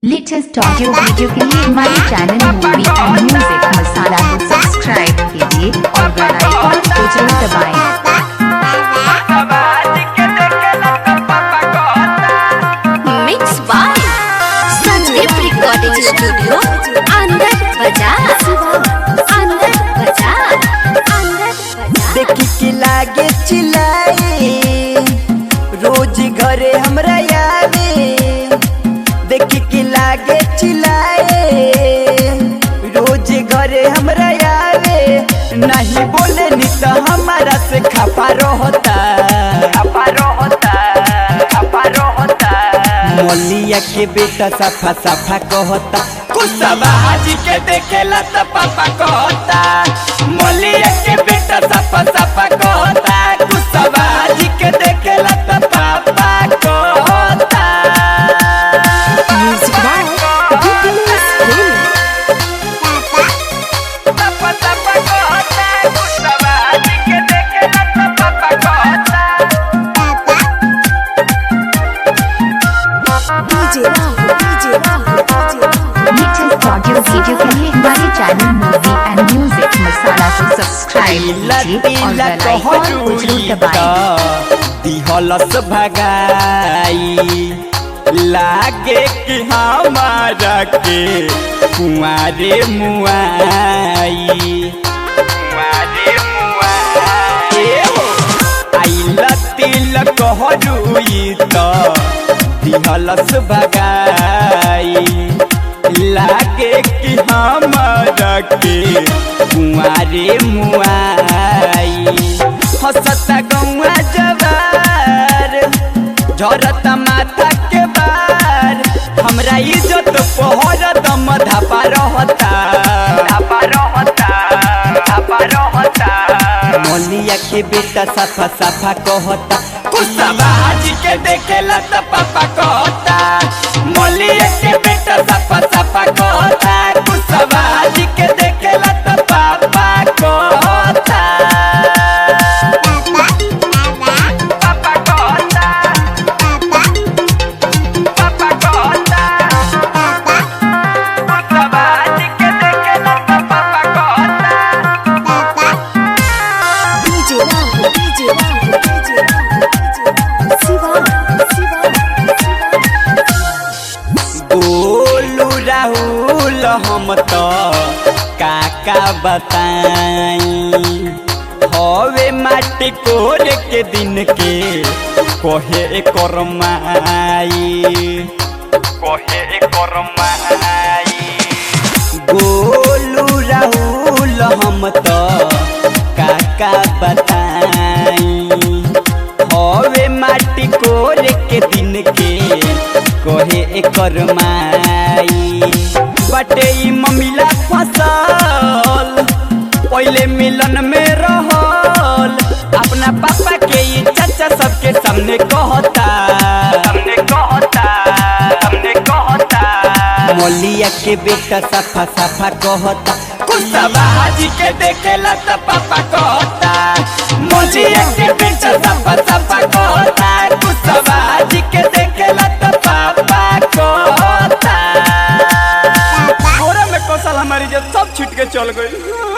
Latest audio video के लिए हमारे channel movie and music masala को सब्सक्राइब कीजिए और बेल आइकन को जरूर दबाएं। Mix by Sandeep recording studio अंदर बाजार देखी के लागे चिल्लाए रोज घरे हमरा आवे। देखी के लागे चिल्लाए रोज घरे हमरा आवे। नहीं बोले नी तो हमारा से खपा रहता। मौलिया के बेटा सफा सफा कहता कुसबा हाजी के देखेला तो पापा कहता। मौलिया के बेटा सफा सफा कहता कुसबा हाजी के देखेला तो पापा कहता। म्यूजिक बाय डीपीएस सफा सफा कहता कुसबा हाजी के देखेला तो पापा कहता। लेटेस्ट ऑडियो वीडियो के लिए हमारे channel movie and music masala को सब्सक्राइब कीजिए और बेल आइकन को जरूर दबाएं। दिहलस भगाई लागे कि हमारा के कुआरे मुआई। आइला तिल कहरुई तो दिहलस भगाई लागे कि हमारा के कुआरे मुआई। हंसता गौआ जवार झरता माथा के बार। हमरा इज्जत पहर दम धापा रहता। मौलिया के बेटा सफा सफा कहता कुसबा हाजी के देखेला तो पापा कहता। मौलिया के बेटा सफा सफा कहता कुसबा हाजी के देखेला तो पापा कहता। गोलू राहुल हम तो काका बताई हवे माटी कोर के दिन के कहे करमाई। गोलू राहुल हम तो काका बताई हवे माटी कोर के दिन के कहे करमाई। बटे ममिला फसल पहले मिलन में रहल अपना पापा के ये चाचा सबके सामने कहता। मौलिया के बेटा सफा सफा कहता कुसबा हाजी के देखेला तो पापा कहता। मौलिया के बेटा सफा सफा कहता कुसबा हाजी के देखेला तो पापा कहता। में कौशल हमारी जब सब छूट के चल गई।